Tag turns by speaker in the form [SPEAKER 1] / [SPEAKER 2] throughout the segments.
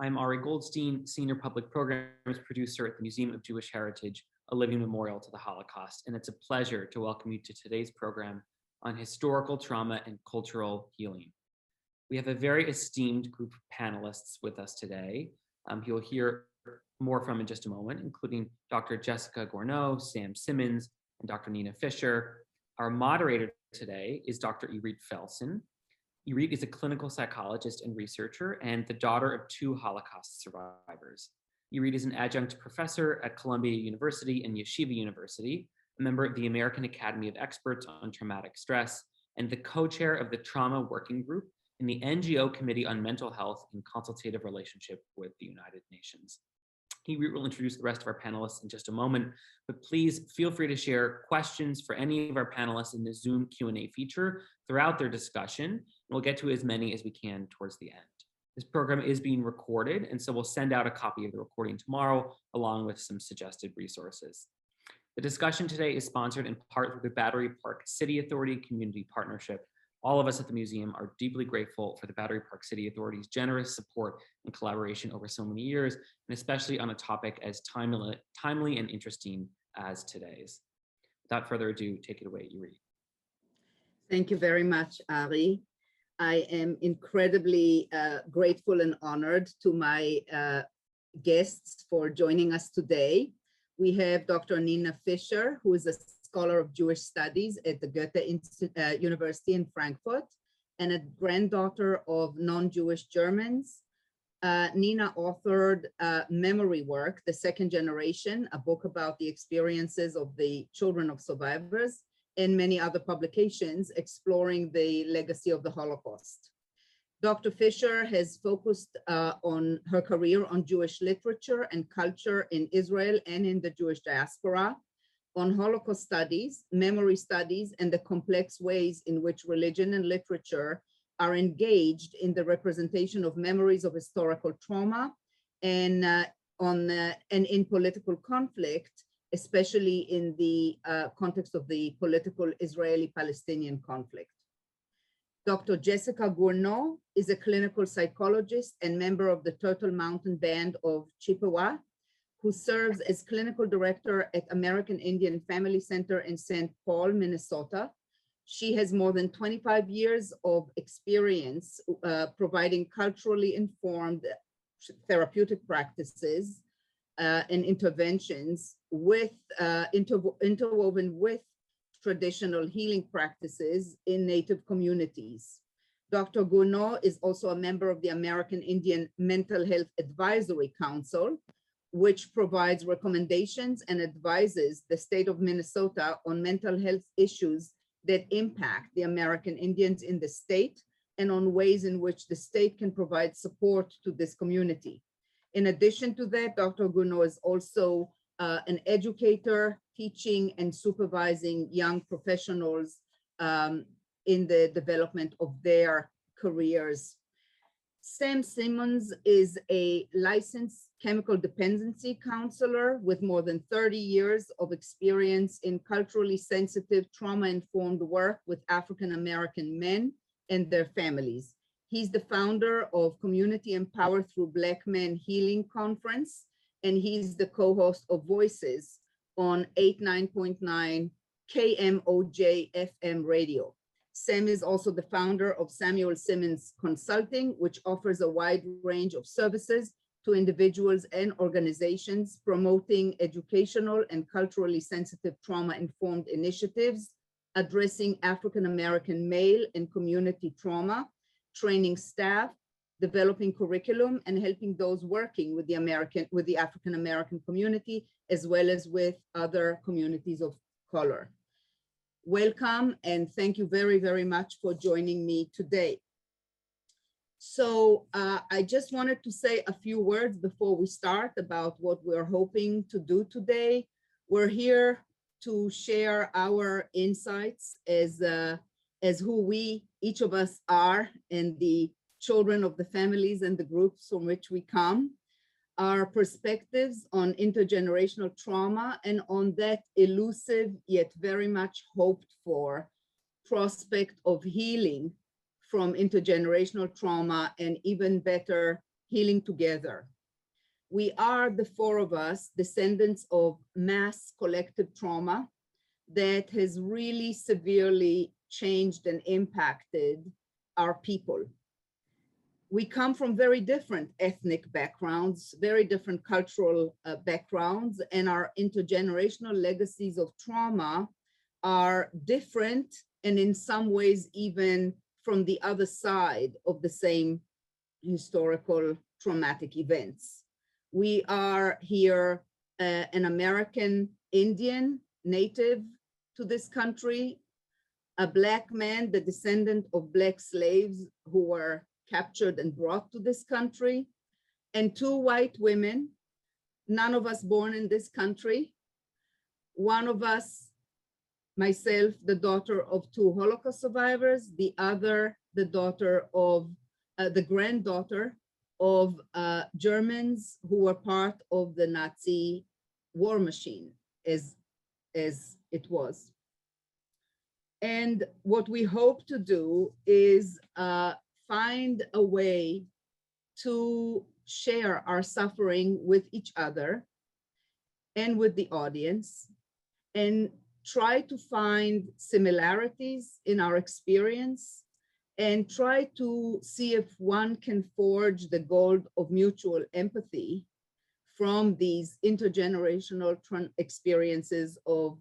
[SPEAKER 1] I'm Ari Goldstein, Senior Public Programs Producer at the Museum of Jewish Heritage, a living memorial to the Holocaust, and it's a pleasure to welcome you to today's program on historical trauma and cultural healing. We have a very esteemed group of panelists with us today. You'll hear more from in just a moment, including Dr. Jessica Gourneau, Sam Simmons, and Dr. Nina Fisher. Our moderator today is Dr. Irit Felsen. Irit is a clinical psychologist and researcher and the daughter of 2 Holocaust survivors. Irit is an adjunct professor at Columbia University and Yeshiva University, a member of the American Academy of Experts on Traumatic Stress, and the co-chair of the Trauma Working Group in the NGO Committee on Mental Health in Consultative Relationship with the United Nations. Irit will introduce the rest of our panelists in just a moment, but please feel free to share questions for any of our panelists in the Zoom Q&A feature throughout their discussion, and we'll get to as many as we can towards the end. This program is being recorded, and so we'll send out a copy of the recording tomorrow, along with some suggested resources. The discussion today is sponsored in part through the Battery Park City Authority Community Partnership. All of us at the museum are deeply grateful for the Battery Park City Authority's generous support and collaboration over so many years, and especially on a topic as timely and interesting as today's. Without further ado, take it away, Irit.
[SPEAKER 2] Thank you very much, Ari. I am incredibly grateful and honored to my guests for joining us today. We have Dr. Nina Fisher, who is a scholar of Jewish studies at the Goethe University in Frankfurt and a granddaughter of non-Jewish Germans. Nina authored Memory Work, The Second Generation, a book about the experiences of the children of survivors, and many other publications exploring the legacy of the Holocaust. Dr. Fisher has focused on her career on Jewish literature and culture in Israel and in the Jewish diaspora, on Holocaust studies, memory studies, and the complex ways in which religion and literature are engaged in the representation of memories of historical trauma and in political conflict, especially in the context of the political Israeli-Palestinian conflict. Dr. Jessica Gourneau is a clinical psychologist and member of the Turtle Mountain Band of Chippewa, who serves as clinical director at American Indian Family Center in St. Paul, Minnesota. She has more than 25 years of experience providing culturally informed therapeutic practices and interventions with interwoven with traditional healing practices in Native communities. Dr. Gourneau is also a member of the American Indian Mental Health Advisory Council, which provides recommendations and advises the state of Minnesota on mental health issues that impact the American Indians in the state and on ways in which the state can provide support to this community. In addition to that, Dr. Gourneau is also an educator, teaching and supervising young professionals in the development of their careers. Sam Simmons is a licensed chemical dependency counselor with more than 30 years of experience in culturally sensitive, trauma-informed work with African-American men and their families. He's the founder of Community Empowered Through Black Men Healing Conference, and he's the co-host of Voices on 89.9 KMOJ FM radio. Sam is also the founder of Samuel Simmons Consulting, which offers a wide range of services to individuals and organizations promoting educational and culturally sensitive trauma-informed initiatives, addressing African-American male and community trauma, training staff, developing curriculum, and helping those working with the African-American community, as well as with other communities of color. Welcome, and thank you very, very much for joining me today. So I just wanted to say a few words before we start about what we're hoping to do today. We're here to share our insights as who each of us are, and the children of the families and the groups from which we come, our perspectives on intergenerational trauma, and on that elusive yet very much hoped for prospect of healing from intergenerational trauma, and even better, healing together. We are, the four of us, descendants of mass collective trauma that has really severely changed and impacted our people. We come from very different ethnic backgrounds, very different cultural backgrounds, and our intergenerational legacies of trauma are different, and in some ways even from the other side of the same historical traumatic events. We are here an American Indian native to this country, a Black man, the descendant of Black slaves who were captured and brought to this country, and two white women, none of us born in this country. One of us, myself, the daughter of two Holocaust survivors, the other, the daughter of, the granddaughter of Germans who were part of the Nazi war machine, as it was. And what we hope to do is find a way to share our suffering with each other and with the audience, and try to find similarities in our experience, and try to see if one can forge the gold of mutual empathy from these intergenerational experiences of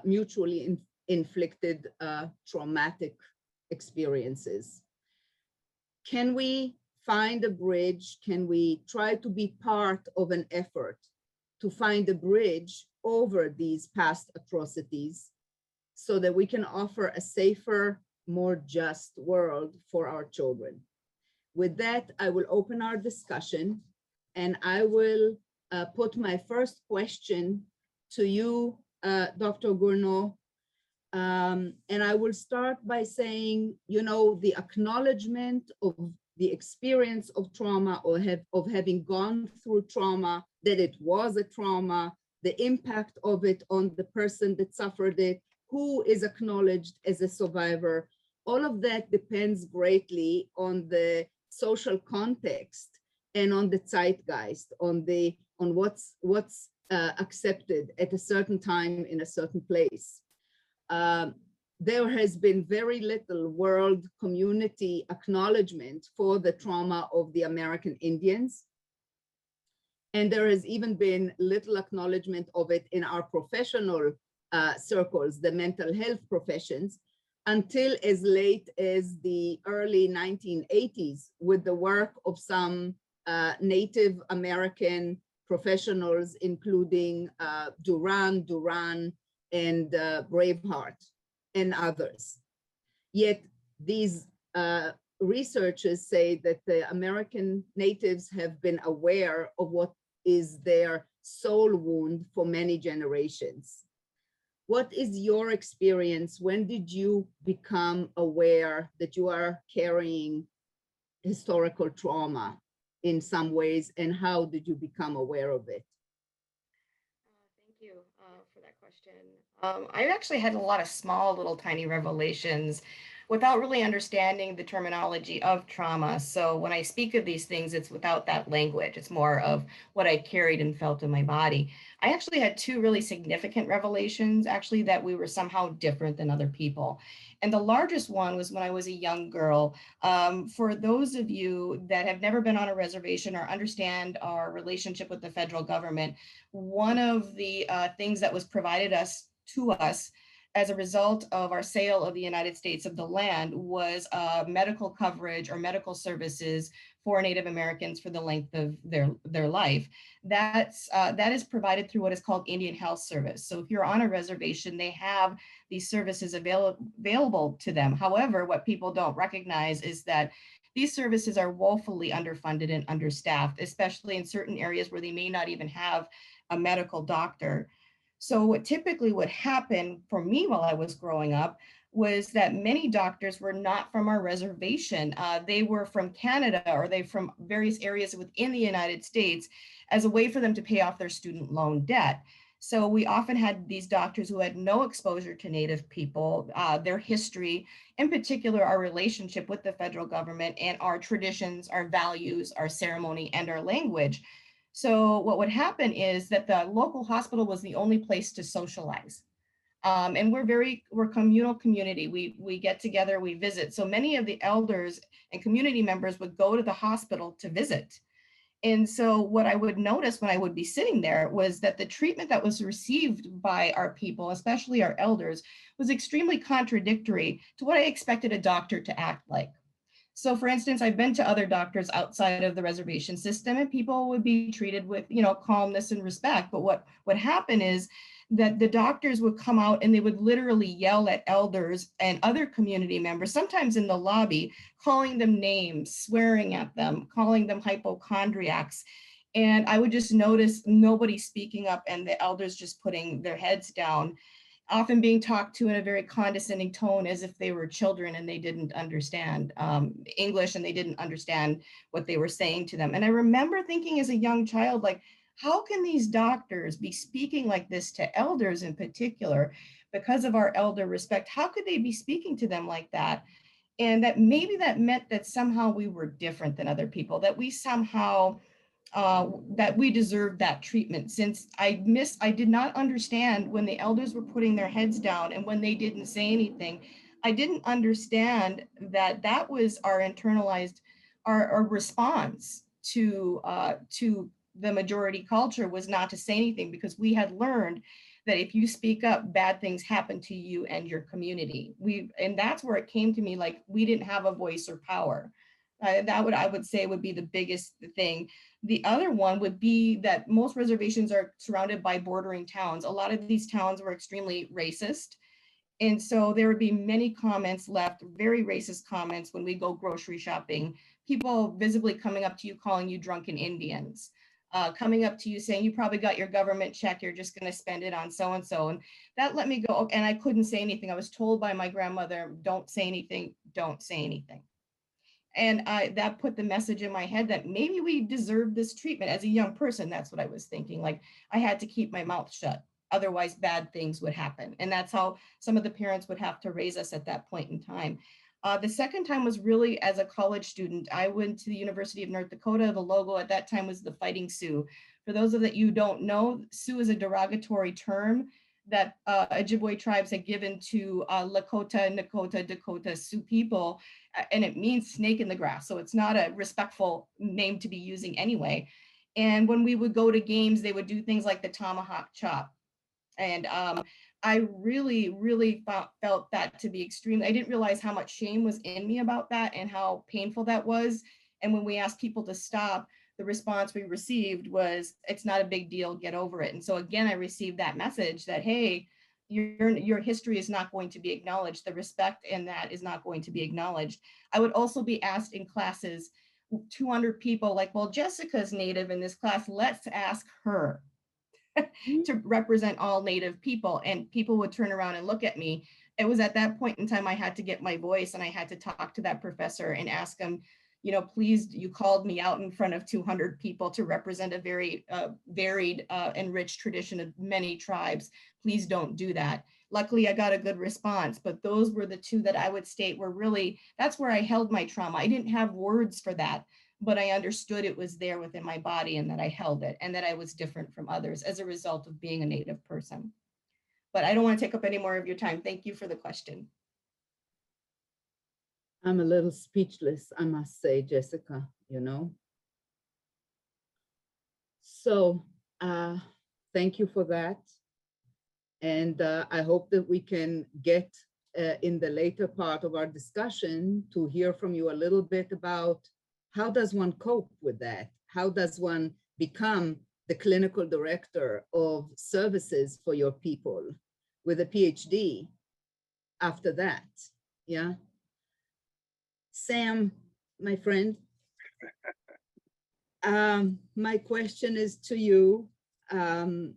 [SPEAKER 2] mutually inflicted traumatic experiences. Can we find a bridge? Can we try to be part of an effort to find a bridge over these past atrocities so that we can offer a safer, more just world for our children? With that, I will open our discussion, and I will put my first question to you, Dr. Gournot. And I will start by saying, you know, the acknowledgement of the experience of trauma, or of having gone through trauma, that it was a trauma, the impact of it on the person that suffered it, who is acknowledged as a survivor. All of that depends greatly on the social context and on the zeitgeist, on what's accepted at a certain time in a certain place. There has been very little world community acknowledgement for the trauma of the American Indians. And there has even been little acknowledgement of it in our professional circles, the mental health professions, until as late as the early 1980s, with the work of some Native American professionals, including Duran, and Braveheart, and others. Yet these researchers say that the American natives have been aware of what is their soul wound for many generations. What is your experience? When did you become aware that you are carrying historical trauma in some ways, and how did you become aware of it?
[SPEAKER 3] Thank you for that question. I actually had a lot of small little tiny revelations without really understanding the terminology of trauma. So when I speak of these things, it's without that language. It's more of what I carried and felt in my body. I actually had two really significant revelations, actually, that we were somehow different than other people. And the largest one was when I was a young girl. For those of you that have never been on a reservation or understand our relationship with the federal government, one of the things that was provided to us as a result of our sale of the United States of the land was medical coverage or medical services for Native Americans for the length of their life. That is provided through what is called Indian Health Service. So if you're on a reservation, they have these services available to them. However, what people don't recognize is that these services are woefully underfunded and understaffed, especially in certain areas where they may not even have a medical doctor. So what typically would happen for me while I was growing up was that many doctors were not from our reservation. They were from Canada, or they from various areas within the United States, as a way for them to pay off their student loan debt. So we often had these doctors who had no exposure to Native people, their history, in particular, our relationship with the federal government and our traditions, our values, our ceremony, and our language. So what would happen is that the local hospital was the only place to socialize. And we're communal community. We get together, we visit. So many of the elders and community members would go to the hospital to visit. And so what I would notice when I would be sitting there was that the treatment that was received by our people, especially our elders, was extremely contradictory to what I expected a doctor to act like. So for instance, I've been to other doctors outside of the reservation system and people would be treated with, calmness and respect. But what would happen is that the doctors would come out and they would literally yell at elders and other community members, sometimes in the lobby, calling them names, swearing at them, calling them hypochondriacs. And I would just notice nobody speaking up and the elders just putting their heads down, often being talked to in a very condescending tone as if they were children and they didn't understand English and they didn't understand what they were saying to them. And I remember thinking as a young child, like, how can these doctors be speaking like this to elders in particular because of our elder respect? How could they be speaking to them like that? And that maybe that meant that somehow we were different than other people, that we somehow that we deserved that treatment, since I did not understand when the elders were putting their heads down and when they didn't say anything. I didn't understand that that was our internalized, our response to the majority culture was not to say anything, because we had learned that if you speak up, bad things happen to you and your community. And that's where it came to me, like we didn't have a voice or power. I would say would be the biggest thing. The other one would be that most reservations are surrounded by bordering towns. A lot of these towns were extremely racist. And so there would be many comments left, very racist comments when we go grocery shopping, people visibly coming up to you, calling you drunken Indians, coming up to you saying, you probably got your government check, you're just going to spend it on so-and-so. And that let me go. And I couldn't say anything. I was told by my grandmother, don't say anything, don't say anything. And that put the message in my head that maybe we deserve this treatment. As a young person, that's what I was thinking. Like I had to keep my mouth shut. Otherwise, bad things would happen. And that's how some of the parents would have to raise us at that point in time. The second time was really as a college student. I went to the University of North Dakota. The logo at that time was the Fighting Sioux. For those of that you don't know, Sioux is a derogatory term that Ojibwe tribes had given to Lakota, Nakota, Dakota, Sioux people, and it means snake in the grass. So it's not a respectful name to be using anyway. And when we would go to games, they would do things like the tomahawk chop. And I really, really felt that to be extreme. I didn't realize how much shame was in me about that and how painful that was. And when we asked people to stop, the response we received was, it's not a big deal, get over it. And so again, I received that message that, hey, your history is not going to be acknowledged. The respect in that is not going to be acknowledged. I would also be asked in classes, 200 people, like, well, Jessica's Native in this class, let's ask her to represent all Native people. And people would turn around and look at me. It was at that point in time I had to get my voice and I had to talk to that professor and ask him, please, you called me out in front of 200 people to represent a very varied and rich tradition of many tribes. Please don't do that. Luckily, I got a good response, but those were the two that I would state were really, that's where I held my trauma. I didn't have words for that, but I understood it was there within my body and that I held it and that I was different from others as a result of being a Native person. But I don't want to take up any more of your time. Thank you for the question.
[SPEAKER 2] I'm a little speechless, I must say, Jessica, So thank you for that. And I hope that we can get in the later part of our discussion to hear from you a little bit about how does one cope with that? How does one become the clinical director of services for your people with a PhD after that? Yeah. Sam, my friend, my question is to you. I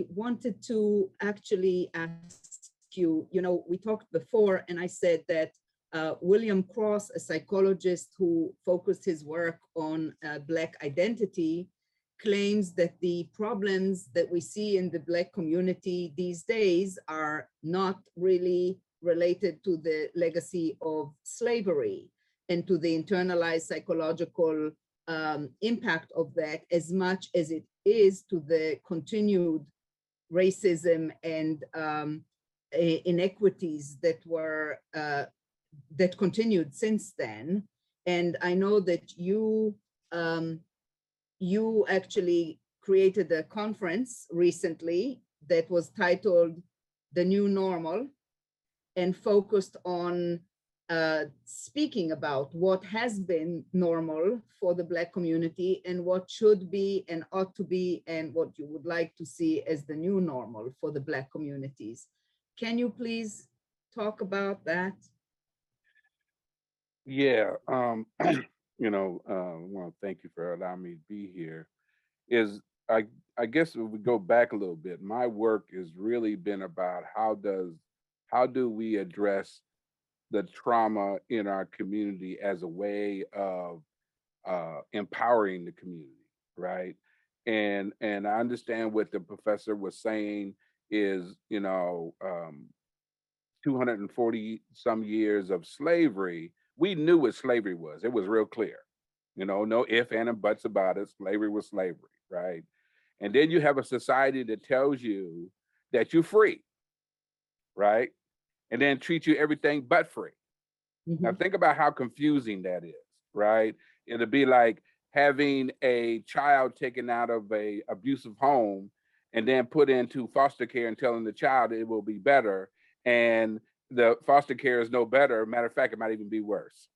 [SPEAKER 2] wanted to actually ask you, we talked before and I said that William Cross, a psychologist who focused his work on Black identity, claims that the problems that we see in the Black community these days are not really related to the legacy of slavery and to the internalized psychological impact of that, as much as it is to the continued racism and inequities that were that continued since then. And I know that you actually created a conference recently that was titled The New Normal and focused on speaking about what has been normal for the Black community and what should be and ought to be and what you would like to see as the new normal for the Black communities. Can you please talk about that?
[SPEAKER 4] Yeah, you know, well, thank you for allowing me to be here. Is I guess if we go back a little bit, my work has really been about how do we address the trauma in our community as a way of empowering the community, right? And I understand what the professor was saying is, 240 some years of slavery. We knew what slavery was. It was real clear. No if, and buts about it. Slavery was slavery, right? And then you have a society that tells you that you're free, right? And then treat you everything but free. Now think about how confusing that is, right? It'll be like having a child taken out of a abusive home and then put into foster care and telling the child it will be better. And the foster care is no better. Matter of fact, it might even be worse.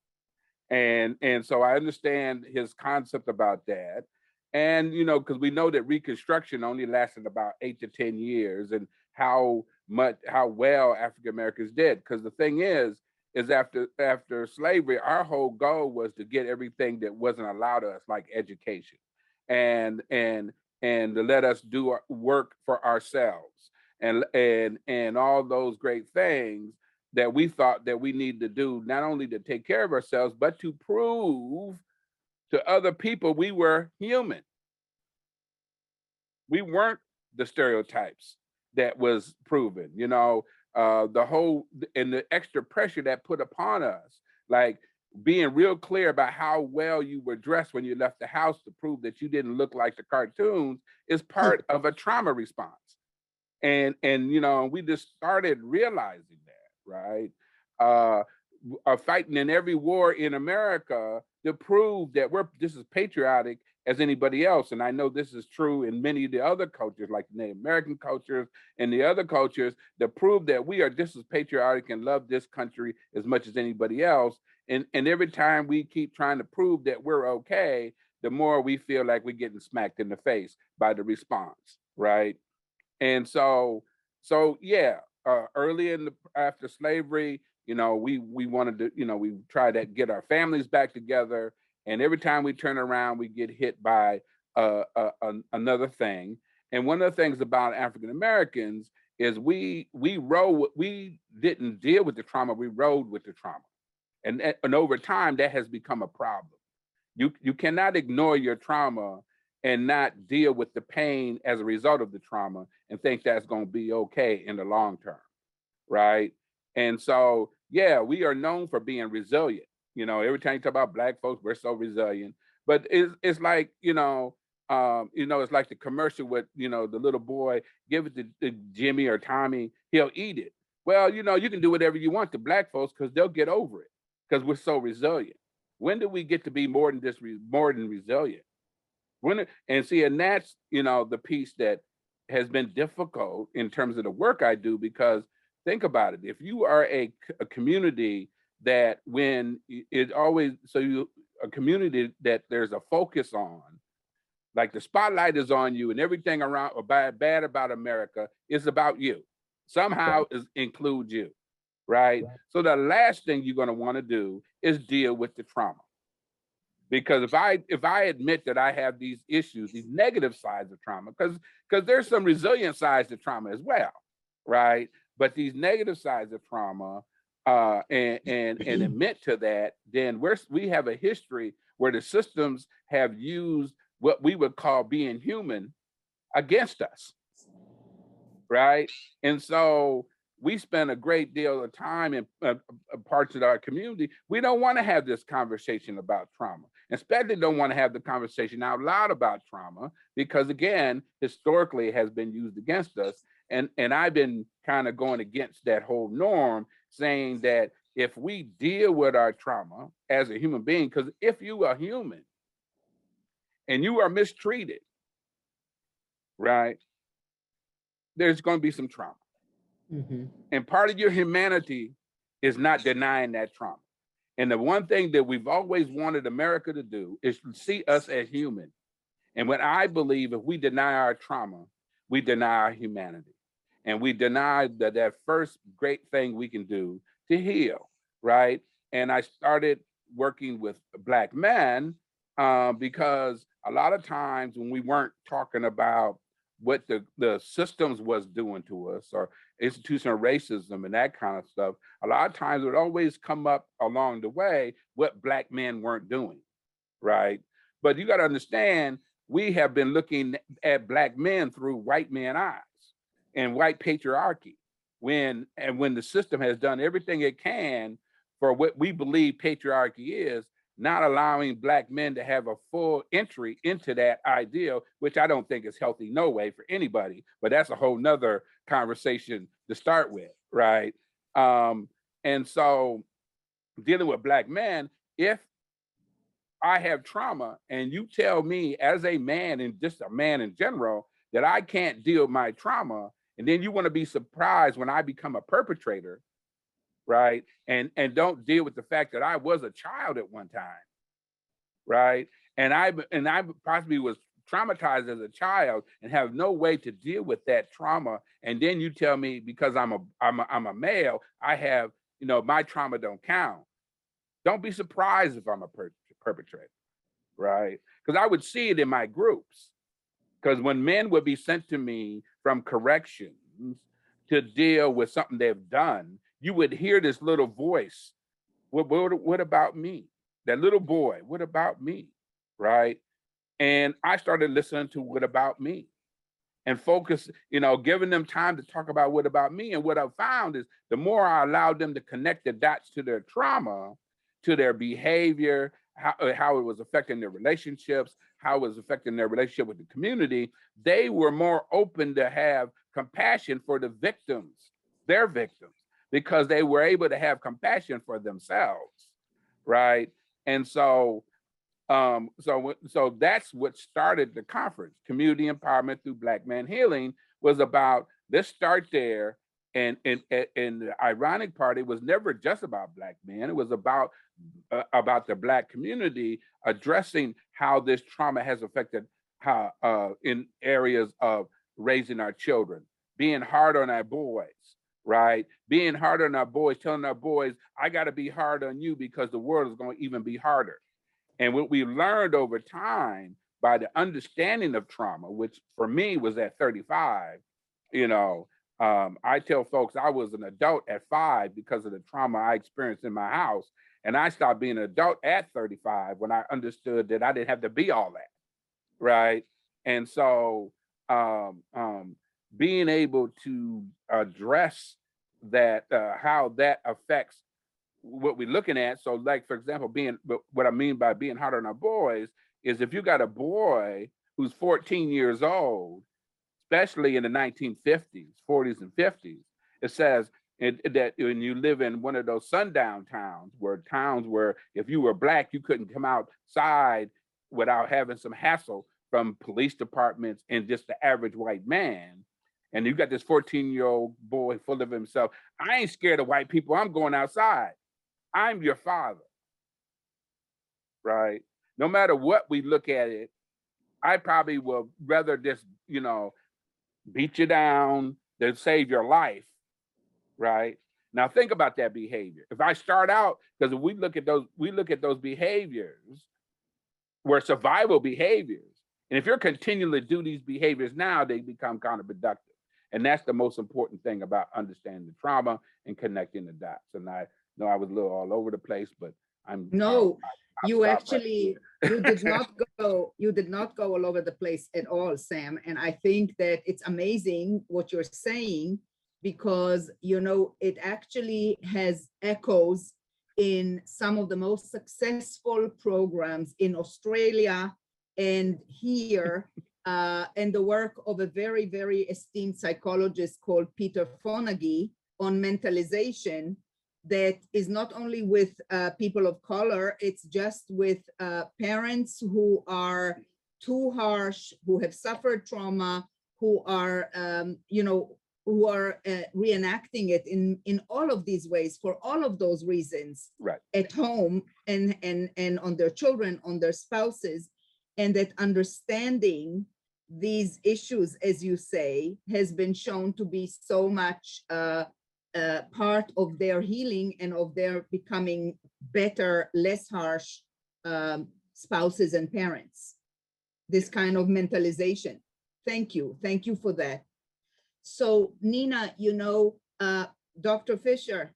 [SPEAKER 4] And so I understand his concept about that. And, because we know that Reconstruction only lasted about 8 to 10 years and how well African Americans did. Because the thing is after slavery, our whole goal was to get everything that wasn't allowed us, like education, and to let us do our work for ourselves, and all those great things that we thought that we needed to do, not only to take care of ourselves, but to prove to other people we were human. We weren't the stereotypes that was proven, the whole, and the extra pressure that put upon us, like being real clear about how well you were dressed when you left the house to prove that you didn't look like the cartoons, is part of a trauma response. And we just started realizing that, right? Are fighting in every war in America to prove that we're just as patriotic as anybody else. And I know this is true in many of the other cultures, like the Native American cultures and the other cultures, that prove that we are just as patriotic and love this country as much as anybody else. And every time we keep trying to prove that we're okay, the more we feel like we're getting smacked in the face by the response, right? And so yeah, early after slavery, we wanted to, we tried to get our families back together. And every time we turn around, we get hit by another thing. And one of the things about African Americans is we didn't deal with the trauma, we rode with the trauma. And over time, that has become a problem. You cannot ignore your trauma and not deal with the pain as a result of the trauma and think that's going to be okay in the long term, right? And so, yeah, we are known for being resilient. Every time you talk about Black folks, we're so resilient. But it's like, it's like the commercial with, the little boy, give it to Jimmy or Tommy, he'll eat it. Well, you can do whatever you want to Black folks because they'll get over it because we're so resilient. When do we get to be more than resilient? And that's, the piece that has been difficult in terms of the work I do, because think about it. If you are a community that a community that there's a focus on, like the spotlight is on you and everything around bad about America is about you. Somehow includes you, right? So the last thing you're going to want to do is deal with the trauma. Because if I admit that I have these issues, these negative sides of trauma, because there's some resilient sides to trauma as well, right? But these negative sides of trauma, and admit to that, then we have a history where the systems have used what we would call being human against us, right? And so we spend a great deal of time in parts of our community. We don't want to have this conversation about trauma, especially don't want to have the conversation out loud about trauma, because again, historically it has been used against us. And I've been kind of going against that whole norm, saying that if we deal with our trauma as a human being, because if you are human and you are mistreated, right, there's going to be some trauma.
[SPEAKER 2] Mm-hmm.
[SPEAKER 4] And part of your humanity is not denying that trauma. And the one thing that we've always wanted America to do is to see us as human. And what I believe, if we deny our trauma, we deny our humanity. And we deny that first great thing we can do to heal, right? And I started working with Black men because a lot of times when we weren't talking about what the systems was doing to us, or institutional racism and that kind of stuff, a lot of times it would always come up along the way what Black men weren't doing, right? But you got to understand, we have been looking at Black men through white men eyes and white patriarchy, when the system has done everything it can for what we believe patriarchy is, not allowing Black men to have a full entry into that ideal, which I don't think is healthy, no way, for anybody. But that's a whole nother conversation to start with, right? And so dealing with Black men, if I have trauma and you tell me as a man, and just a man in general, that I can't deal with my trauma, and then you want to be surprised when I become a perpetrator, right? And don't deal with the fact that I was a child at one time, right? And I possibly was traumatized as a child and have no way to deal with that trauma. And then you tell me because I'm a male, I have, my trauma don't count. Don't be surprised if I'm a perpetrator, right? Because I would see it in my groups. Because when men would be sent to me from corrections to deal with something they've done, you would hear this little voice. What about me? That little boy, what about me? Right? And I started listening to what about me and focus, giving them time to talk about what about me. And what I found is the more I allowed them to connect the dots to their trauma, to their behavior, how it was affecting their relationships, how it was affecting their relationship with the community, they were more open to have compassion for the victims, their victims, because they were able to have compassion for themselves, right? And so that's what started the conference. Community Empowerment Through Black Man Healing was about, let's start there. And the ironic part, it was never just about Black men. It was about the Black community addressing how this trauma has affected how in areas of raising our children, being hard on our boys, right? Being hard on our boys, telling our boys, I got to be hard on you because the world is going to even be harder. And what we learned over time by the understanding of trauma, which for me was at 35, I tell folks I was an adult at 5 because of the trauma I experienced in my house. And I stopped being an adult at 35 when I understood that I didn't have to be all that, right? And so being able to address that, how that affects what we're looking at. So like, for example, what I mean by being hard on our boys is if you got a boy who's 14 years old, especially in the 1950s, 40s and 50s, it says that when you live in one of those sundown towns where if you were Black, you couldn't come outside without having some hassle from police departments and just the average white man. And you got this 14-year-old boy full of himself. I ain't scared of white people. I'm going outside. I'm your father, right? No matter what we look at it, I probably will rather just, beat you down than save your life, right? Now think about that behavior. If I start out, because if we look at those behaviors were survival behaviors. And if you're continually do these behaviors now, they become counterproductive. And that's the most important thing about understanding the trauma and connecting the dots. And I know I was a little all over the place, but
[SPEAKER 2] No,
[SPEAKER 4] I'll
[SPEAKER 2] you
[SPEAKER 4] stop
[SPEAKER 2] actually,
[SPEAKER 4] right
[SPEAKER 2] you did not go all over the place at all, Sam. And I think that it's amazing what you're saying, because, you know, it actually has echoes in some of the most successful programs in Australia and here, and the work of a very, very esteemed psychologist called Peter Fonagy on mentalization, that is not only with people of color, it's just with parents who are too harsh, who have suffered trauma, who are, you know, who are reenacting it in all of these ways for all of those reasons,
[SPEAKER 4] right.
[SPEAKER 2] at home and on their children, on their spouses, and that understanding these issues, as you say, has been shown to be so much part of their healing and of their becoming better, less harsh spouses and parents. This kind of mentalization. Thank you for that. So Nina, you know, Dr. Fisher,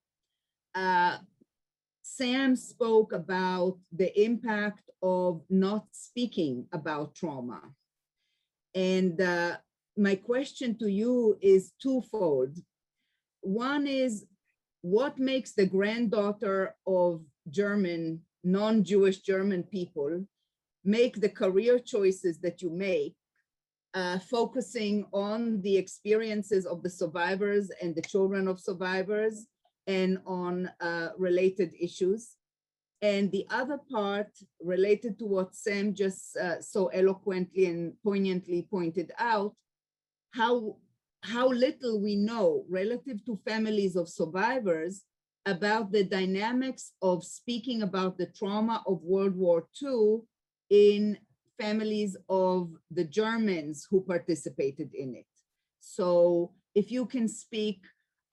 [SPEAKER 2] Sam spoke about the impact of not speaking about trauma. And my question to you is twofold. One is, what makes the granddaughter of German, non-Jewish German people make the career choices that you make, focusing on the experiences of the survivors and the children of survivors and on related issues? And the other part related to what Sam just so eloquently and poignantly pointed out, how little we know relative to families of survivors about the dynamics of speaking about the trauma of World War II in families of the Germans who participated in it. So if you can speak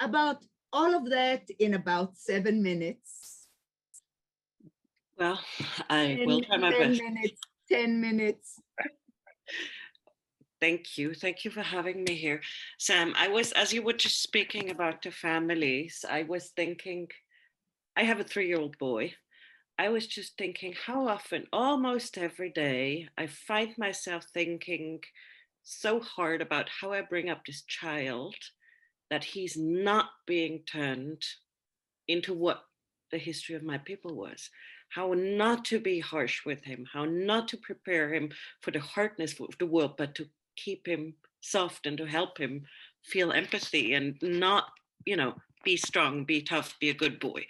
[SPEAKER 2] about all of that in about 7 minutes.
[SPEAKER 5] Well, I will try my best.
[SPEAKER 2] 10 minutes.
[SPEAKER 5] Thank you. Thank you for having me here. Sam, as you were just speaking about the families, I was thinking, I have a 3-year-old boy. I was just thinking how often, almost every day, I find myself thinking so hard about how I bring up this child, that he's not being turned into what the history of my people was. How not to be harsh with him, how not to prepare him for the hardness of the world, but to keep him soft and to help him feel empathy and not, you know, be strong, be tough, be a good boy.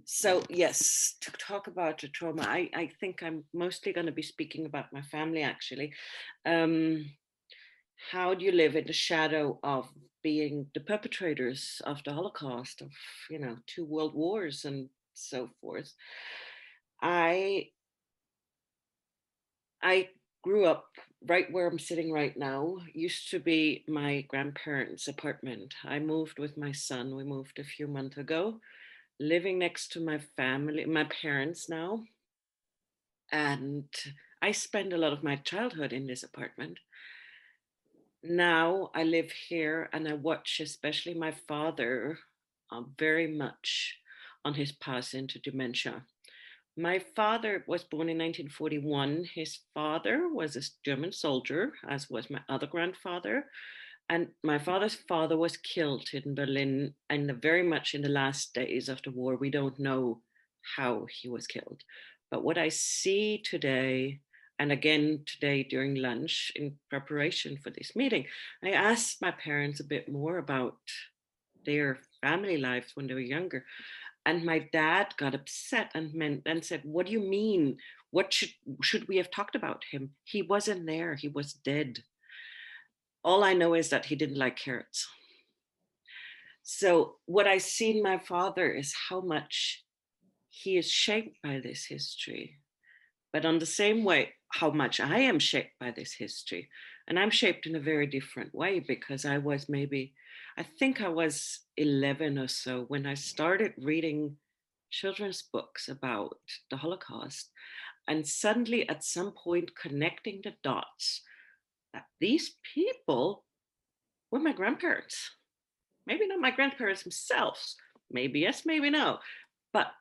[SPEAKER 5] So yes, to talk about the trauma, I think I'm mostly going to be speaking about my family, actually. How do you live in the shadow of being the perpetrators of the Holocaust, of, you know, 2 world wars and so forth? I grew up right where I'm sitting right now. Used to be my grandparents' apartment. I moved with my son. We moved a few months ago, living next to my family, my parents now. And I spent a lot of my childhood in this apartment. Now I live here and I watch especially my father very much on his path into dementia. My father was born in 1941. His father was a German soldier, as was my other grandfather. And my father's father was killed in Berlin, and very much in the last days of the war. We don't know how he was killed. But what I see today, and again today during lunch in preparation for this meeting, I asked my parents a bit more about their family lives when they were younger. And my dad got upset and said, "What do you mean? What should we have talked about him? He wasn't there. He was dead. All I know is that he didn't like carrots." So what I see in my father is how much he is shaped by this history, but on the same way, how much I am shaped by this history. And I'm shaped in a very different way, because I think I was 11 or so when I started reading children's books about the Holocaust, and suddenly at some point connecting the dots that these people were my grandparents. Maybe not my grandparents themselves, maybe yes, maybe no, but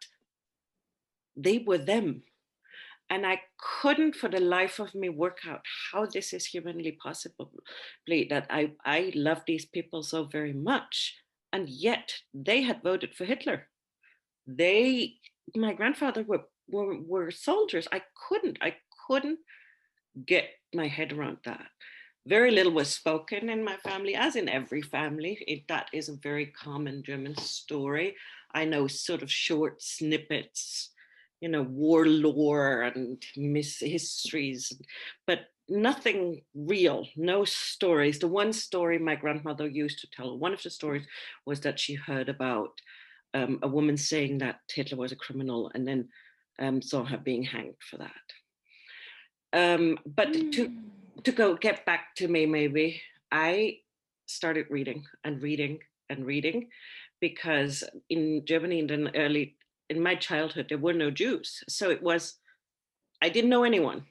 [SPEAKER 5] they were them. And I couldn't for the life of me work out how this is humanly possible, that I love these people so very much. And yet they had voted for Hitler. My grandfather were soldiers. I couldn't get my head around that. Very little was spoken in my family, as in every family. That is a very common German story. I know sort of short snippets, war lore and histories, but nothing real, no stories. The one story my grandmother used to tell, one of the stories was that she heard about a woman saying that Hitler was a criminal and then saw her being hanged for that. But to get back to me, maybe I started reading and reading and reading, because in Germany in my childhood, there were no Jews. So I didn't know anyone.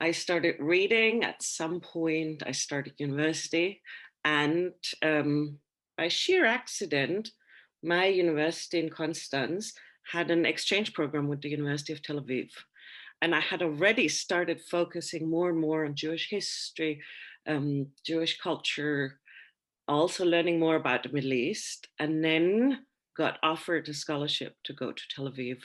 [SPEAKER 5] I started reading at some point. I started university, and by sheer accident, my university in Constance had an exchange program with the University of Tel Aviv. And I had already started focusing more and more on Jewish history, Jewish culture, also learning more about the Middle East, and then got offered a scholarship to go to Tel Aviv.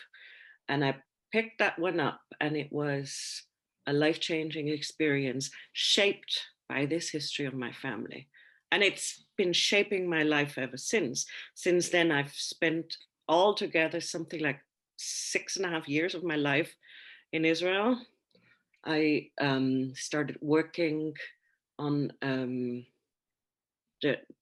[SPEAKER 5] And I picked that one up, and it was a life-changing experience shaped by this history of my family. And it's been shaping my life ever since. Since then, I've spent altogether something like 6.5 years of my life in Israel. I started working on the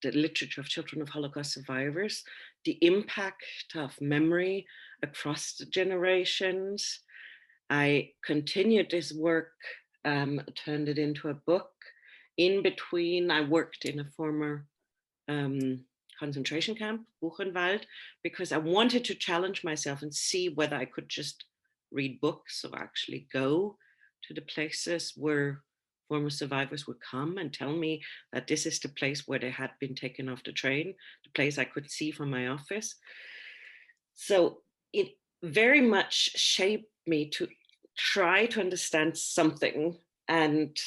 [SPEAKER 5] literature of children of Holocaust survivors, the impact of memory across the generations. I continued this work, turned it into a book. In between, I worked in a former concentration camp, Buchenwald, because I wanted to challenge myself and see whether I could just read books or actually go to the places where former survivors would come and tell me that this is the place where they had been taken off the train, the place I could see from my office. So it very much shaped me to try to understand something. And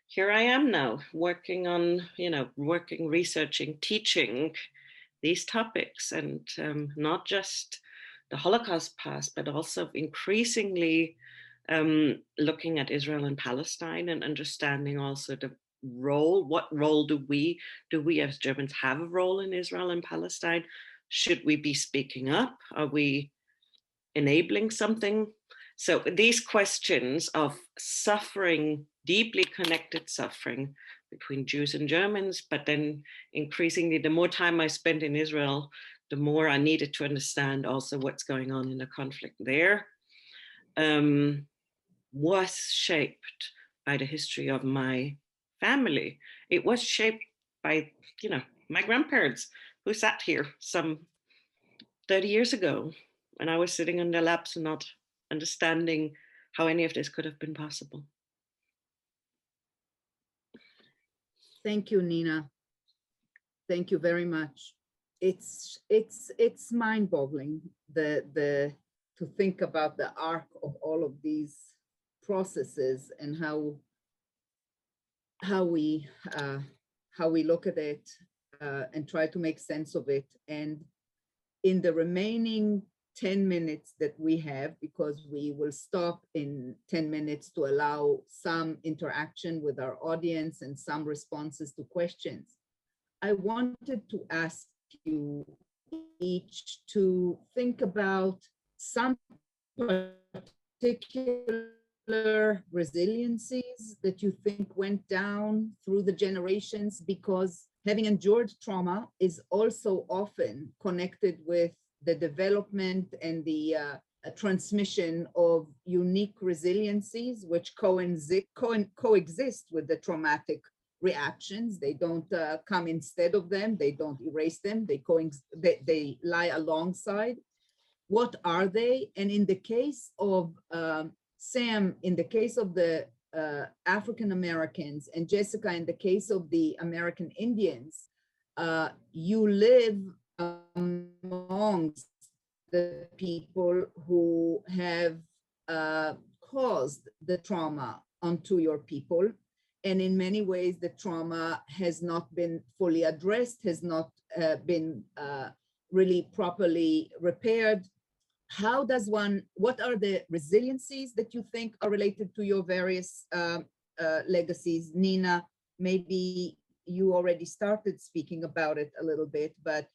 [SPEAKER 5] here I am now working on, researching, teaching these topics, and not just the Holocaust past, but also increasingly looking at Israel and Palestine and understanding also the role. What role do we as Germans have a role in Israel and Palestine? Should we be speaking up? Are we enabling something? So these questions of suffering, deeply connected suffering between Jews and Germans, but then increasingly, the more time I spent in Israel, the more I needed to understand also what's going on in the conflict there, was shaped by the history of my family. It was shaped by, my grandparents who sat here some 30 years ago, and I was sitting on their laps and not understanding how any of this could have been possible.
[SPEAKER 2] Thank you, Nina. Thank you very much. It's mind-boggling to think about the arc of all of these processes and how we look at it and try to make sense of it. And in the remaining 10 minutes that we have, because we will stop in 10 minutes to allow some interaction with our audience and some responses to questions, I wanted to ask you each to think about some particular resiliencies that you think went down through the generations, because having endured trauma is also often connected with the development and the transmission of unique resiliencies, which coexist with the traumatic reactions. They don't come instead of them. They don't erase them. They lie alongside. What are they? And in the case of Sam, in the case of the African Americans, and Jessica, in the case of the American Indians, you live amongst the people who have caused the trauma onto your people. And in many ways, the trauma has not been fully addressed, has not been really properly repaired. How does one, what are the resiliencies that you think are related to your various legacies? Nina, maybe you already started speaking about it a little bit, but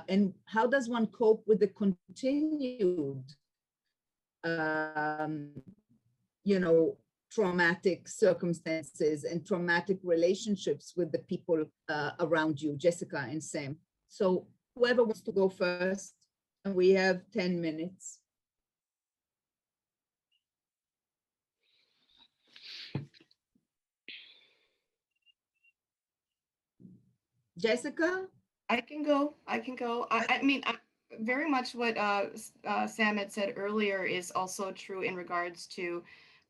[SPEAKER 2] and how does one cope with the continued, you know, traumatic circumstances and traumatic relationships with the people around you, Jessica and Sam? So whoever wants to go first, and we have 10 minutes. Jessica?
[SPEAKER 3] I can go. I mean, very much what Sam had said earlier is also true in regards to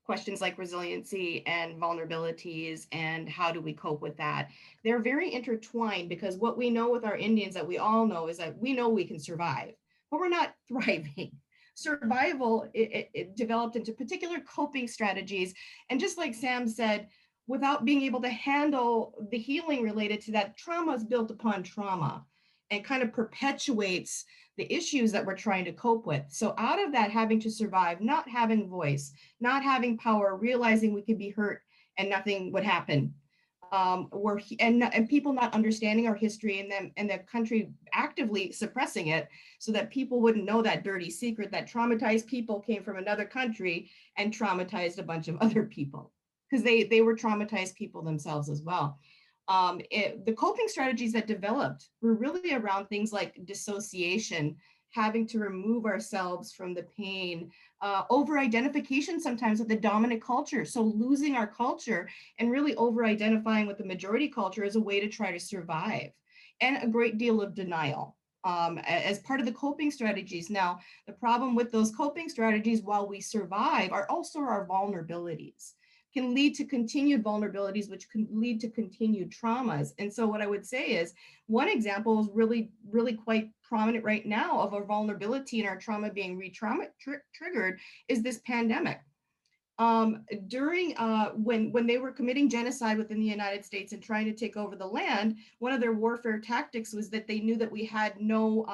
[SPEAKER 3] questions like resiliency and vulnerabilities and how do we cope with that. They're very intertwined, because what we know with our Indians that we all know is that we know we can survive, but we're not thriving. Survival, it developed into particular coping strategies. And just like Sam said, without being able to handle the healing related to that, trauma is built upon trauma and kind of perpetuates the issues that we're trying to cope with. So out of that, having to survive, not having voice, not having power, realizing we could be hurt and nothing would happen. And people not understanding our history, and the country actively suppressing it so that people wouldn't know that dirty secret that traumatized people came from another country and traumatized a bunch of other people, because they were traumatized people themselves as well. The coping strategies that developed were really around things like dissociation, having to remove ourselves from the pain, over-identification sometimes with the dominant culture. So losing our culture and really over-identifying with the majority culture is a way to try to survive, and a great deal of denial as part of the coping strategies. Now, the problem with those coping strategies while we survive are also our vulnerabilities. Can lead to continued vulnerabilities, which can lead to continued traumas. And so what I would say is, one example is really quite prominent right now of our vulnerability and our trauma being triggered is this pandemic. During when they were committing genocide within the United States and trying to take over the land, one of their warfare tactics was that they knew that we had no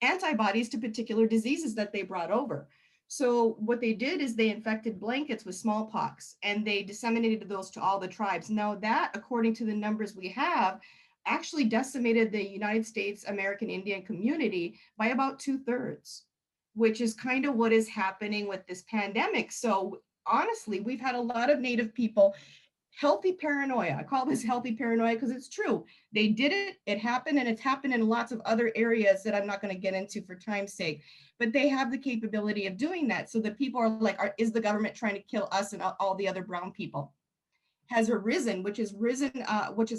[SPEAKER 3] antibodies to particular diseases that they brought over. So what they did is they infected blankets with smallpox, and they disseminated those to all the tribes. Now that, according to the numbers we have, actually decimated the United States American Indian community by about 2/3, which is kind of what is happening with this pandemic. So honestly, we've had a lot of Native people, healthy paranoia. I call this healthy paranoia because it's true. They did it, it happened, and it's happened in lots of other areas that I'm not going to get into for time's sake. But they have the capability of doing that. So that people are like, is the government trying to kill us and all the other brown people? Has arisen, which has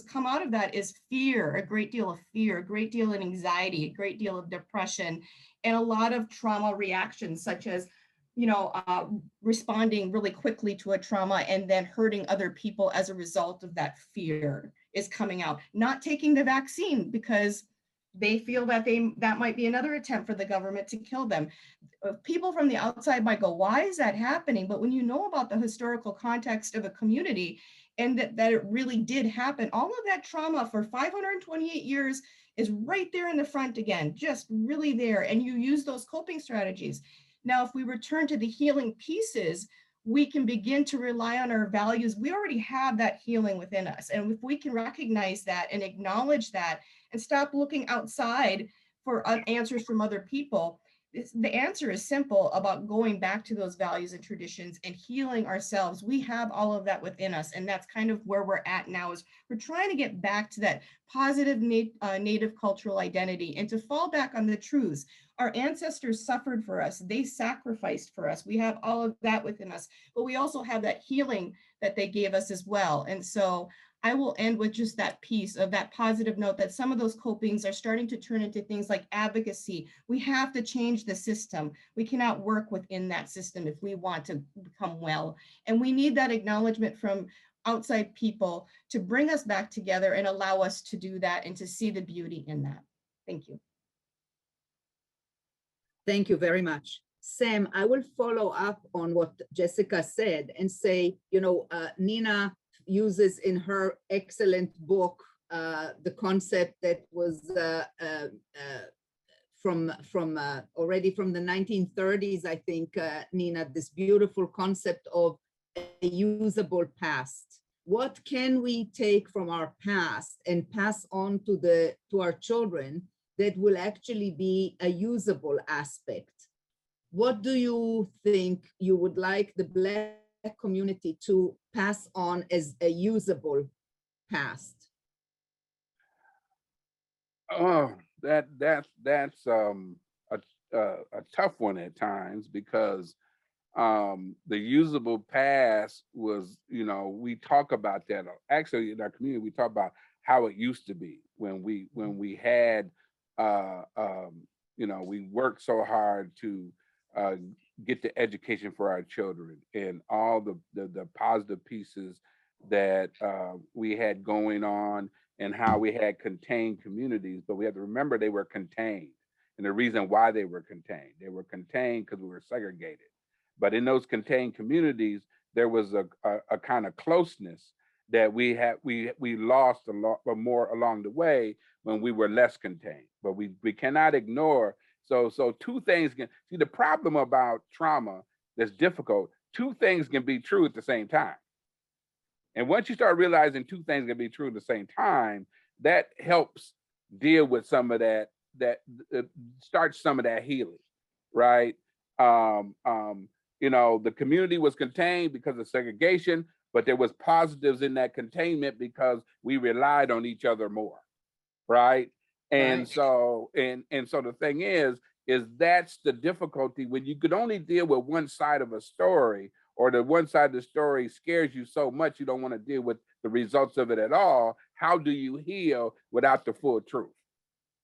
[SPEAKER 3] come out of that is fear, a great deal of fear, a great deal of anxiety, a great deal of depression, and a lot of trauma reactions, such as, responding really quickly to a trauma and then hurting other people as a result of that fear is coming out. Not taking the vaccine because they feel that that might be another attempt for the government to kill them. People from the outside might go, why is that happening? But when you know about the historical context of a community and that it really did happen, all of that trauma for 528 years is right there in the front again, just really there. And you use those coping strategies. Now, if we return to the healing pieces, we can begin to rely on our values. We already have that healing within us. And if we can recognize that and acknowledge that and stop looking outside for answers from other people, the answer is simple about going back to those values and traditions and healing ourselves. We have all of that within us. And that's kind of where we're at now, is we're trying to get back to that positive Native cultural identity and to fall back on the truths. Our ancestors suffered for us. They sacrificed for us. We have all of that within us, but we also have that healing that they gave us as well. And so I will end with just that piece of that positive note that some of those copings are starting to turn into things like advocacy. We have to change the system. We cannot work within that system if we want to become well. And we need that acknowledgement from outside people to bring us back together and allow us to do that and to see the beauty in that. Thank you.
[SPEAKER 2] Thank you very much. Sam, I will follow up on what Jessica said and say, Nina uses in her excellent book the concept that was already from the 1930s, I think, Nina, this beautiful concept of a usable past. What can we take from our past and pass on to our children that will actually be a usable aspect? What do you think you would like the Black community to pass on as a usable past?
[SPEAKER 4] Oh, that's a tough one at times, because the usable past was, we talk about that. Actually, in our community, we talk about how it used to be when we had, we worked so hard to get the education for our children, and all the positive pieces that we had going on, and how we had contained communities. But we have to remember they were contained. And the reason why they were contained because we were segregated. But in those contained communities, there was a kind of closeness that we lost a lot more along the way when we were less contained. But we cannot ignore. So two things can see. The problem about trauma that's difficult, two things can be true at the same time. And once you start realizing two things can be true at the same time, that helps deal with some of that starts some of that healing, right? The community was contained because of segregation, but there was positives in that containment because we relied on each other more, right? And
[SPEAKER 2] Right.
[SPEAKER 4] so the thing is that's the difficulty when you could only deal with one side of a story, or the one side of the story scares you so much you don't want to deal with the results of it at all. How do you heal without the full truth,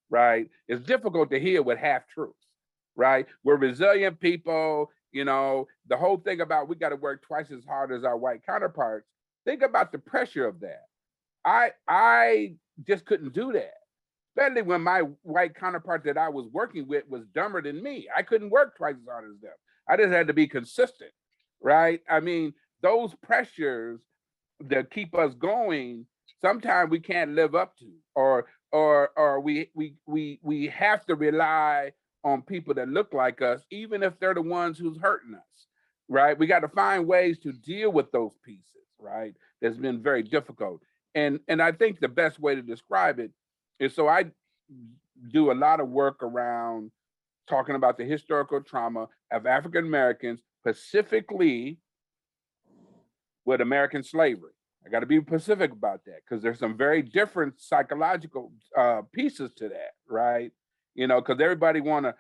[SPEAKER 4] right? It's difficult to heal with half truths, right? We're resilient people, the whole thing about we got to work twice as hard as our white counterparts. Think about the pressure of that. I just couldn't do that, especially when my white counterpart that I was working with was dumber than me. I couldn't work twice as hard as them. I just had to be consistent, right? I mean, those pressures that keep us going, sometimes we can't live up to, or we have to rely on people that look like us, even if they're the ones who's hurting us, right? We got to find ways to deal with those pieces, right? That's been very difficult. And I think the best way to describe it is, so I do a lot of work around talking about the historical trauma of African Americans, specifically with American slavery. I got to be specific about that, because there's some very different psychological pieces to that, right? Because everybody want to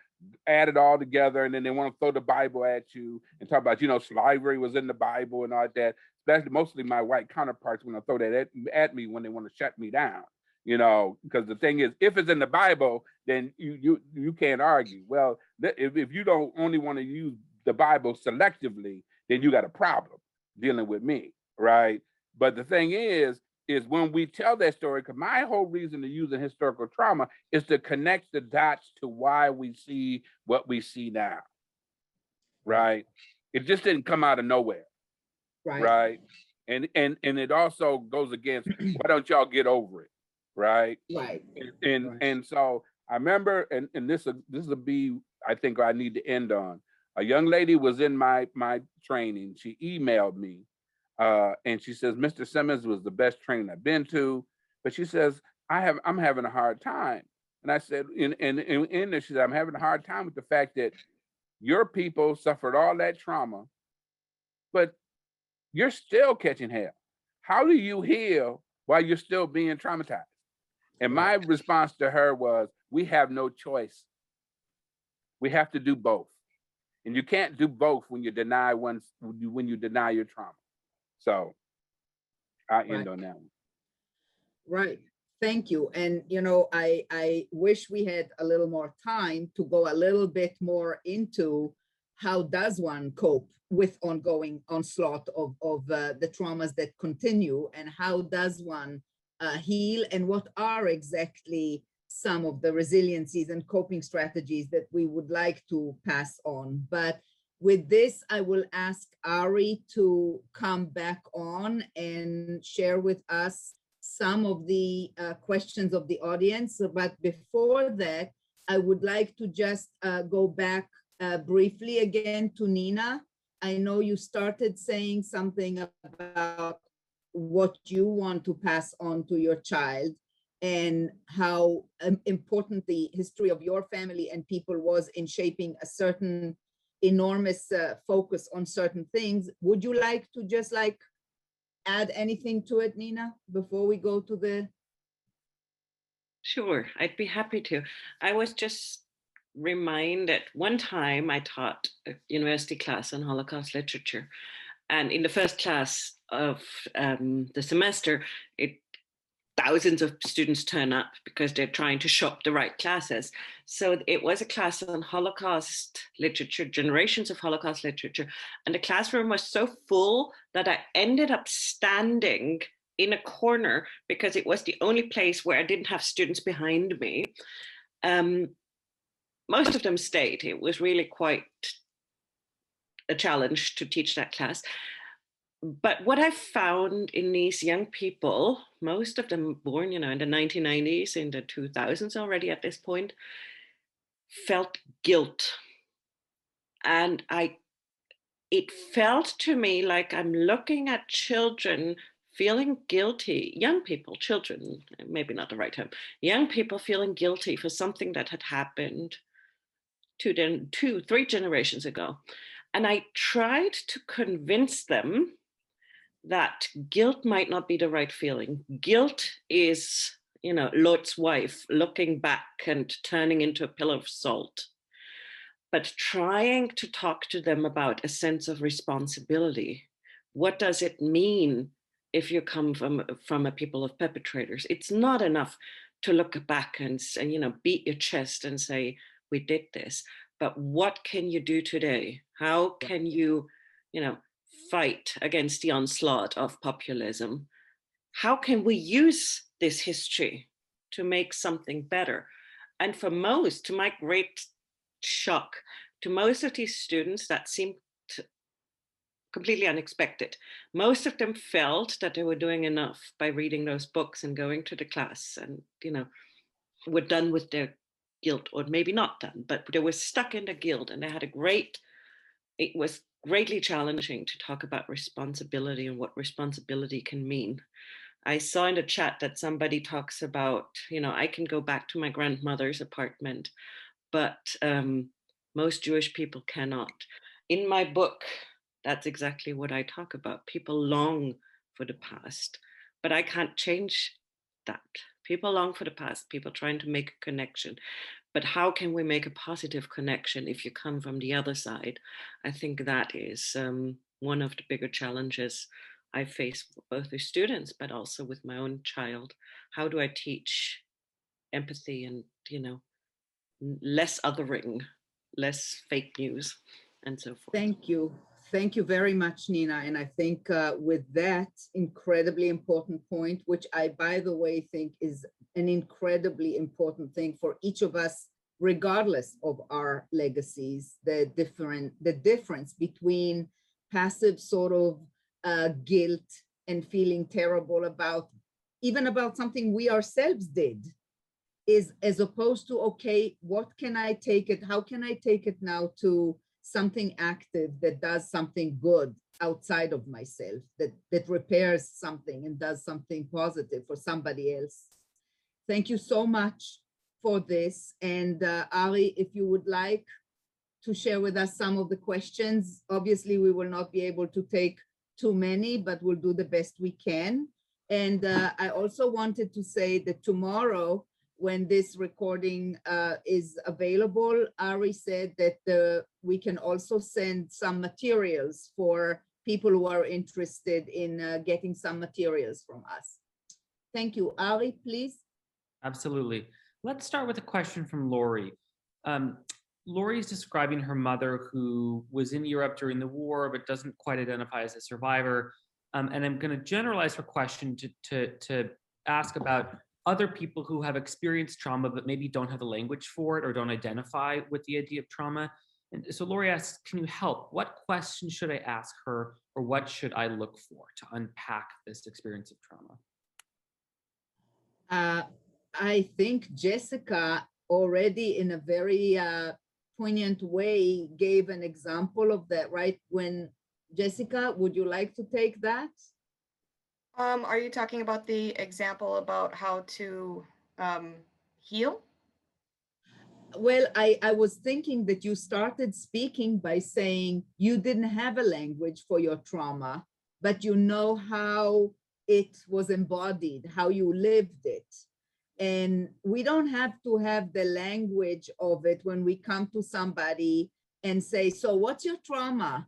[SPEAKER 4] add it all together, and then they want to throw the Bible at you and talk about, slavery was in the Bible and all that. Especially mostly my white counterparts want to throw that at me when they want to shut me down, because the thing is, if it's in the Bible, then you can't argue. Well, if you don't only want to use the Bible selectively, then you got a problem dealing with me, right? But the thing is when we tell that story, because my whole reason to using historical trauma is to connect the dots to why we see what we see now, right? It just didn't come out of nowhere, right? And it also goes against, why don't y'all get over it, right?
[SPEAKER 2] Right.
[SPEAKER 4] And so I remember, and this will be, I think I need to end on. A young lady was in my training. She emailed me, and she says, Mr. Simmons was the best training I've been to, but she says, I'm having a hard time. And I said, in there, she said, I'm having a hard time with the fact that your people suffered all that trauma, but you're still catching hell. How do you heal while you're still being traumatized? And my response to her was, we have no choice. We have to do both. And you can't do both when you deny when you deny your trauma. So I end on that one.
[SPEAKER 2] Right. Thank you. And, I wish we had a little more time to go a little bit more into how does one cope with ongoing onslaught of the traumas that continue, and how does one heal, and what are exactly some of the resiliencies and coping strategies that we would like to pass on. But with this, I will ask Ari to come back on and share with us some of the questions of the audience. But before that, I would like to just go back briefly again to Nina. I know you started saying something about what you want to pass on to your child and how important the history of your family and people was in shaping a certain enormous focus on certain things. Would you like to just like add anything to it, Nina, before we go to the...
[SPEAKER 5] Sure, I'd be happy to. I was just reminded one time I taught a university class on Holocaust literature. And in the first class of the semester, thousands of students turn up because they're trying to shop the right classes. So it was a class on Holocaust literature, generations of Holocaust literature. And the classroom was so full that I ended up standing in a corner because it was the only place where I didn't have students behind me. Most of them stayed. It was really quite a challenge to teach that class. But what I found in these young people, most of them born, in the 1990s, in the 2000s already at this point, felt guilt. And it felt to me like I'm looking at children feeling guilty, young people, children, maybe not the right term, young people feeling guilty for something that had happened 2-3 generations ago. And I tried to convince them that guilt might not be the right feeling. Guilt is, Lot's wife looking back and turning into a pillar of salt. But trying to talk to them about a sense of responsibility. What does it mean if you come from a people of perpetrators? It's not enough to look back and beat your chest and say, we did this. But what can you do today? How can you, fight against the onslaught of populism? How can we use this history to make something better? And for most, to my great shock, to most of these students, that seemed completely unexpected. Most of them felt that they were doing enough by reading those books and going to the class and, were done with their guilt, or maybe not done, but they were stuck in the guilt, and they had it was greatly challenging to talk about responsibility and what responsibility can mean. I saw in the chat that somebody talks about, I can go back to my grandmother's apartment, but most Jewish people cannot. In my book, that's exactly what I talk about. People long for the past, but I can't change that. People long for the past, people trying to make a connection. But how can we make a positive connection if you come from the other side? I think that is one of the bigger challenges I face both with students, but also with my own child. How do I teach empathy and, less othering, less fake news, and so forth?
[SPEAKER 2] Thank you. Thank you very much, Nina. And I think with that incredibly important point, which I, by the way, think is an incredibly important thing for each of us, regardless of our legacies, the difference between passive sort of guilt and feeling terrible about, even about something we ourselves did, is as opposed to, okay, what can I take it? How can I take it now to something active that does something good outside of myself, that repairs something and does something positive for somebody else? Thank you so much for this. And Ari, if you would like to share with us some of the questions, obviously we will not be able to take too many, but we'll do the best we can. And I also wanted to say that tomorrow, when this recording is available, Ari said that we can also send some materials for people who are interested in getting some materials from us. Thank you. Ari, please.
[SPEAKER 1] Absolutely. Let's start with a question from Lori. Lori is describing her mother who was in Europe during the war, but doesn't quite identify as a survivor. And I'm going to generalize her question to ask about other people who have experienced trauma but maybe don't have the language for it or don't identify with the idea of trauma. And so Lori asks, can you help? What questions should I ask her, or what should I look for to unpack this experience of trauma?
[SPEAKER 2] I think Jessica already in a very poignant way gave an example of that, right? When Jessica, would you like to take that?
[SPEAKER 3] Are you talking about the example about how to heal?
[SPEAKER 2] Well, I was thinking that you started speaking by saying you didn't have a language for your trauma, but you know how it was embodied, how you lived it. And we don't have to have the language of it when we come to somebody and say, so what's your trauma?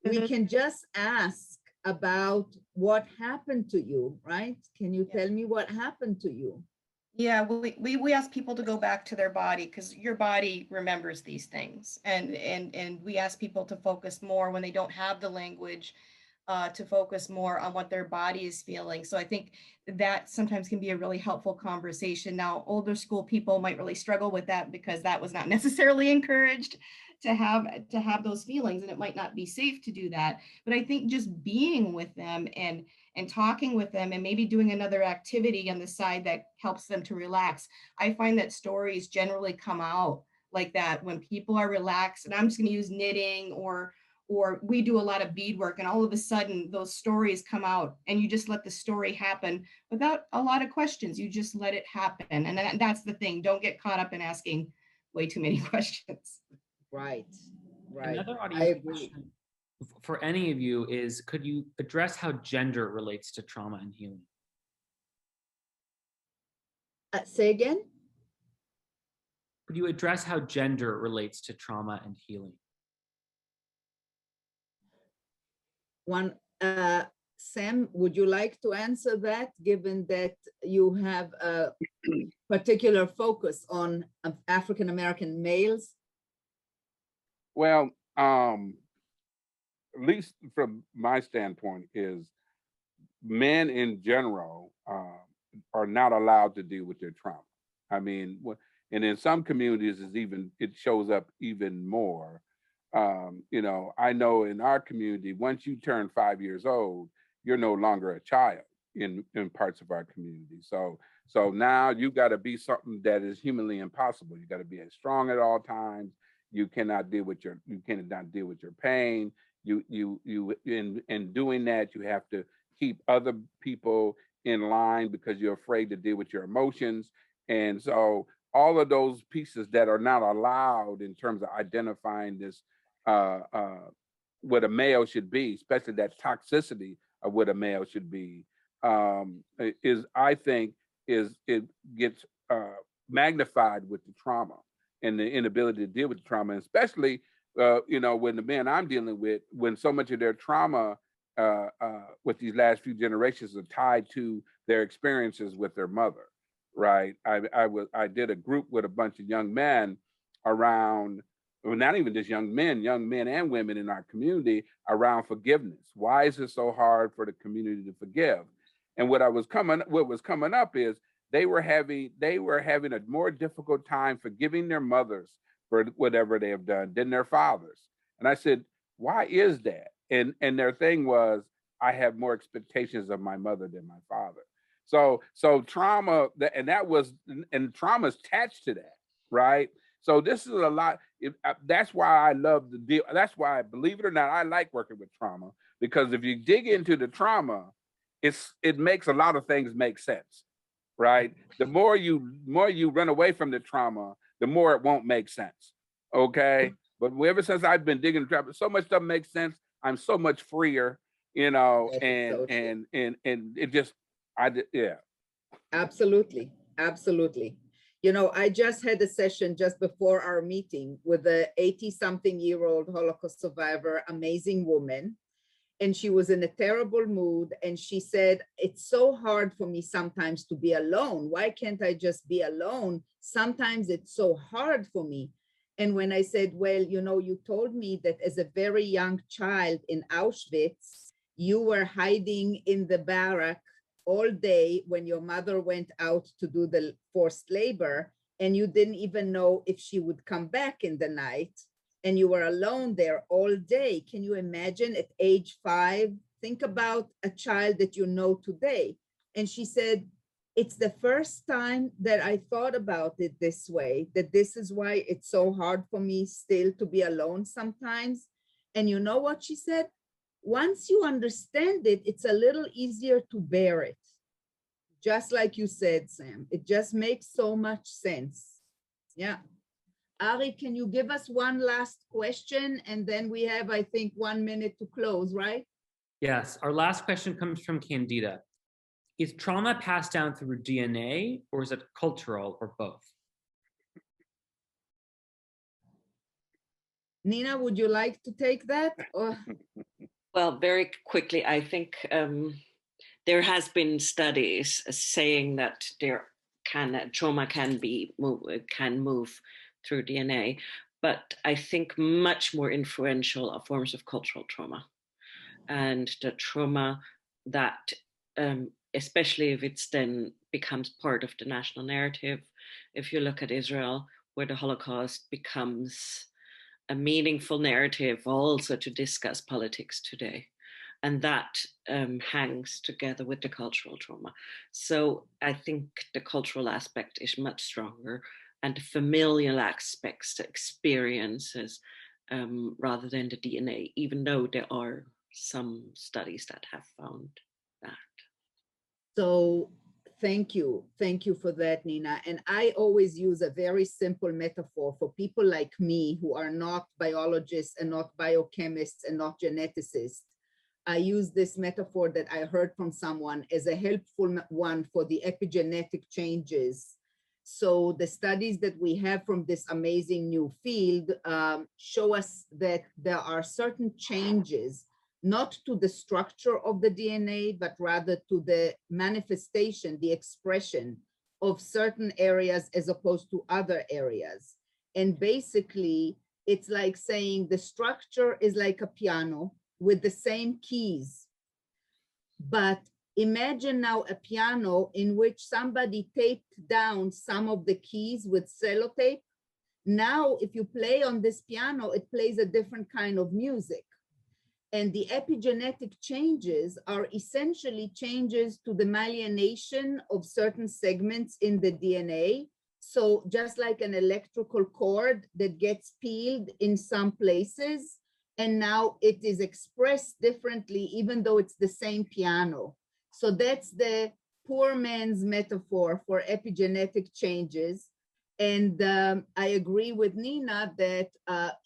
[SPEAKER 2] We can just ask about what happened to you, right? Can you tell me what happened to you?
[SPEAKER 3] Yeah, we ask people to go back to their body, because your body remembers these things, and we ask people to focus more when they don't have the language, to focus more on what their body is feeling. So I think that sometimes can be a really helpful conversation. Now, older school people might really struggle with that because that was not necessarily encouraged to have those feelings, and it might not be safe to do that. But I think just being with them and talking with them, and maybe doing another activity on the side that helps them to relax. I find that stories generally come out like that when people are relaxed. And I'm just going to use knitting, or we do a lot of beadwork, and all of a sudden those stories come out, and you just let the story happen without a lot of questions. You just let it happen. And that's the thing. Don't get caught up in asking way too many questions.
[SPEAKER 2] Right.
[SPEAKER 1] Another
[SPEAKER 2] I
[SPEAKER 1] audience
[SPEAKER 2] agree.
[SPEAKER 1] question for any of you is, could you address how gender relates to trauma and healing?
[SPEAKER 2] Say again?
[SPEAKER 1] Could you address how gender relates to trauma and healing?
[SPEAKER 2] Sam, would you like to answer that, given that you have a particular focus on African-American males?
[SPEAKER 4] Well, at least from my standpoint, is men in general are not allowed to deal with their trauma. I mean, and in some communities, it shows up even more. You know, I know in our community, once you turn 5 years old, you're no longer a child in parts of our community. So now you got to be something that is humanly impossible. You got to be as strong at all times. You cannot deal with your pain. In doing that, you have to keep other people in line because you're afraid to deal with your emotions. And so all of those pieces that are not allowed in terms of identifying this, what a male should be, especially that toxicity of what a male should be, it gets magnified with the trauma and the inability to deal with the trauma, and especially when the men I'm dealing with, when so much of their trauma with these last few generations are tied to their experiences with their mother, right? I did a group with a bunch of young men around, well, not even just young men and women in our community, around forgiveness. Why is it so hard for the community to forgive? And what was coming up is they were having a more difficult time forgiving their mothers for whatever they have done than their fathers. And I said, why is that? And their thing was, I have more expectations of my mother than my father. So trauma, and trauma is attached to that, right? So this is a lot. That's why I love the deal. That's why, believe it or not, I like working with trauma, because if you dig into the trauma, it makes a lot of things make sense, right? The more you run away from the trauma, the more it won't make sense. Okay. But ever since I've been digging the trauma, so much stuff makes sense. I'm so much freer, and it just, yeah.
[SPEAKER 2] Absolutely. I just had a session just before our meeting with a 80-something-year-old Holocaust survivor, amazing woman. And she was in a terrible mood. And she said, it's so hard for me sometimes to be alone. Why can't I just be alone? Sometimes it's so hard for me. And when I said, well, you told me that as a very young child in Auschwitz, you were hiding in the barrack all day when your mother went out to do the forced labor, and you didn't even know if she would come back in the night, and you were alone there all day. Can you imagine at age 5? Think about a child that you know today. And she said, it's the first time that I thought about it this way, that this is why it's so hard for me still to be alone sometimes. And you know what she said? Once you understand it, it's a little easier to bear it. Just like you said, Sam, it just makes so much sense. Yeah. Ari, can you give us one last question? And then we have, I think, 1 minute to close, right?
[SPEAKER 1] Yes, our last question comes from Candida. Is trauma passed down through DNA, or is it cultural, or both?
[SPEAKER 2] Nina, would you like to take that? Or...
[SPEAKER 5] Well, very quickly, I think there has been studies saying that trauma can move through DNA, but I think much more influential are forms of cultural trauma, and the trauma that, especially if it's then becomes part of the national narrative. If you look at Israel, where the Holocaust becomes a meaningful narrative also to discuss politics today. And that hangs together with the cultural trauma. So I think the cultural aspect is much stronger, and the familial aspects, the experiences, rather than the DNA, even though there are some studies that have found that.
[SPEAKER 2] So thank you. Thank you for that, Nina. And I always use a very simple metaphor for people like me who are not biologists and not biochemists and not geneticists. I use this metaphor that I heard from someone as a helpful one for the epigenetic changes. So the studies that we have from this amazing new field show us that there are certain changes, not to the structure of the DNA, but rather to the manifestation, the expression of certain areas as opposed to other areas. And basically, it's like saying the structure is like a piano with the same keys. But imagine now a piano in which somebody taped down some of the keys with sellotape. Now, if you play on this piano, it plays a different kind of music. And the epigenetic changes are essentially changes to the myelination of certain segments in the DNA. So just like an electrical cord that gets peeled in some places, and now it is expressed differently, even though it's the same piano. So that's the poor man's metaphor for epigenetic changes. And I agree with Nina that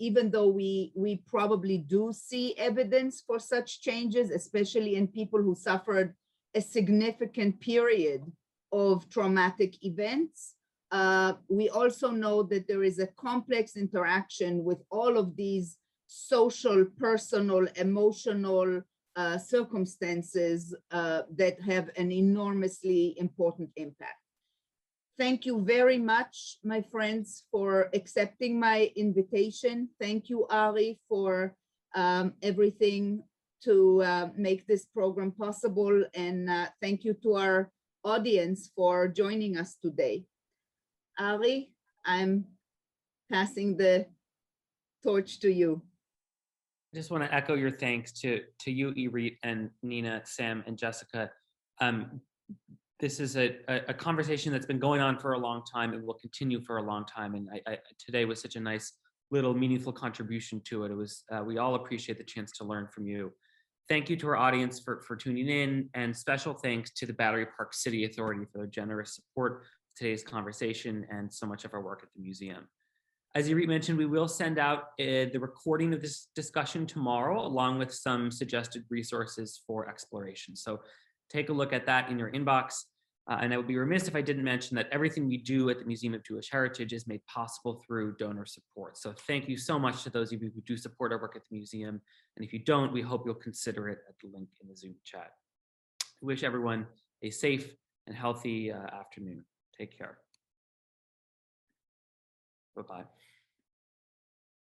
[SPEAKER 2] even though we probably do see evidence for such changes, especially in people who suffered a significant period of traumatic events, we also know that there is a complex interaction with all of these social, personal, emotional circumstances that have an enormously important impact. Thank you very much, my friends, for accepting my invitation. Thank you, Ari, for everything to make this program possible. And thank you to our audience for joining us today. Ari, I'm passing the torch to you.
[SPEAKER 1] I just want to echo your thanks to you, Irit, and Nina, Sam, and Jessica. This is a conversation that's been going on for a long time and will continue for a long time. And today was such a nice little meaningful contribution to it. It was, we all appreciate the chance to learn from you. Thank you to our audience for tuning in, and special thanks to the Battery Park City Authority for their generous support of today's conversation and so much of our work at the museum. As Irit mentioned, we will send out the recording of this discussion tomorrow, along with some suggested resources for exploration. So take a look at that in your inbox. And I would be remiss if I didn't mention that everything we do at the Museum of Jewish Heritage is made possible through donor support. So thank you so much to those of you who do support our work at the museum. And if you don't, we hope you'll consider it at the link in the Zoom chat. I wish everyone a safe and healthy afternoon. Take care. Bye-bye.